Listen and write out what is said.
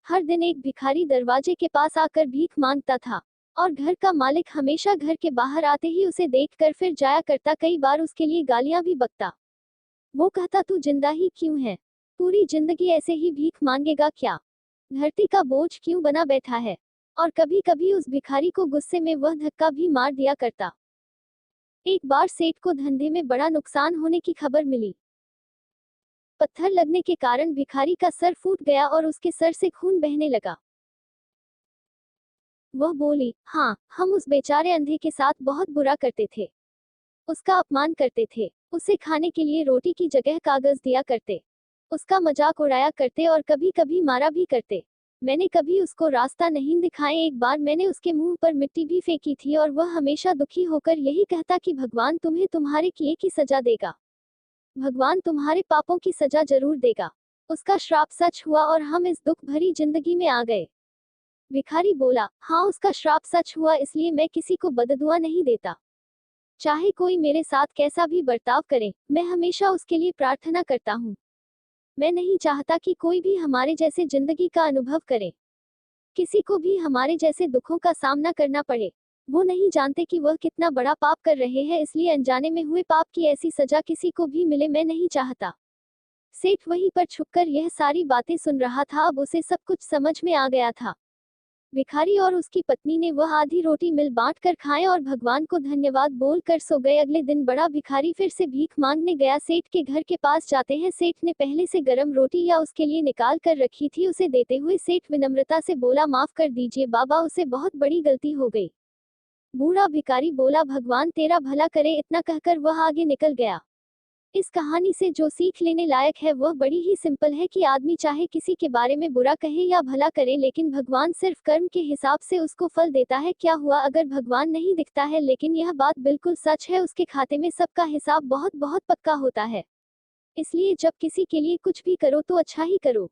हर दिन एक भिखारी दरवाजे के पास आकर भीख मांगता था और घर का मालिक हमेशा घर के बाहर आते ही उसे देखकर फिर जाया करता, कई बार उसके लिए गालियां भी बकता। वो कहता, तू जिंदा ही क्यों है? पूरी जिंदगी ऐसे ही भीख मांगेगा क्या? धरती का बोझ क्यों बना बैठा है? और कभी कभी उस भिखारी को गुस्से में वह धक्का भी मार दिया करता। एक बार सेठ को धंधे में बड़ा नुकसान होने की खबर मिली। पत्थर लगने के कारण भिखारी का सर फूट गया और उसके सर से खून बहने लगा। वह बोली, हाँ, हम उस बेचारे अंधे के साथ बहुत बुरा करते थे। उसका अपमान करते थे, उसे खाने के लिए रोटी की जगह कागज दिया करते, उसका मजाक उड़ाया करते और कभी कभी मारा भी करते। मैंने कभी उसको रास्ता नहीं दिखाए। एक बार मैंने उसके मुंह पर मिट्टी भी फेंकी थी और वह हमेशा दुखी होकर यही कहता कि भगवान तुम्हें तुम्हारे किए की सजा देगा, भगवान तुम्हारे पापों की सजा जरूर देगा। उसका श्राप सच हुआ और हम इस दुख भरी जिंदगी में आ गए। भिखारी बोला, हाँ, उसका श्राप सच हुआ, इसलिए मैं किसी को बददुआ नहीं देता। चाहे कोई मेरे साथ कैसा भी बर्ताव करे, मैं हमेशा उसके लिए प्रार्थना करता हूँ। मैं नहीं चाहता कि कोई भी हमारे जैसे जिंदगी का अनुभव करे, किसी को भी हमारे जैसे दुखों का सामना करना पड़े। वो नहीं जानते कि वह कितना बड़ा पाप कर रहे हैं, इसलिए अनजाने में हुए पाप की ऐसी सजा किसी को भी मिले, मैं नहीं चाहता। सेठ वहीं पर छुपकर यह सारी बातें सुन रहा था। अब उसे सब कुछ समझ में आ गया था। भिखारी और उसकी पत्नी ने वह आधी रोटी मिल बांट कर खाए और भगवान को धन्यवाद बोलकर सो गए। अगले दिन बड़ा भिखारी फिर से भीख मांगने गया। सेठ के घर के पास जाते हैं सेठ ने पहले से गरम रोटी या उसके लिए निकाल कर रखी थी। उसे देते हुए सेठ विनम्रता से बोला, माफ कर दीजिए बाबा, उसे बहुत बड़ी गलती हो गई। बूढ़ा भिखारी बोला, भगवान तेरा भला करे। इतना कहकर वह आगे निकल गया। इस कहानी से जो सीख लेने लायक है वह बड़ी ही सिंपल है कि आदमी चाहे किसी के बारे में बुरा कहे या भला करे, लेकिन भगवान सिर्फ कर्म के हिसाब से उसको फल देता है। क्या हुआ अगर भगवान नहीं दिखता है, लेकिन यह बात बिल्कुल सच है, उसके खाते में सबका हिसाब बहुत बहुत पक्का होता है। इसलिए जब किसी के लिए कुछ भी करो तो अच्छा ही करो।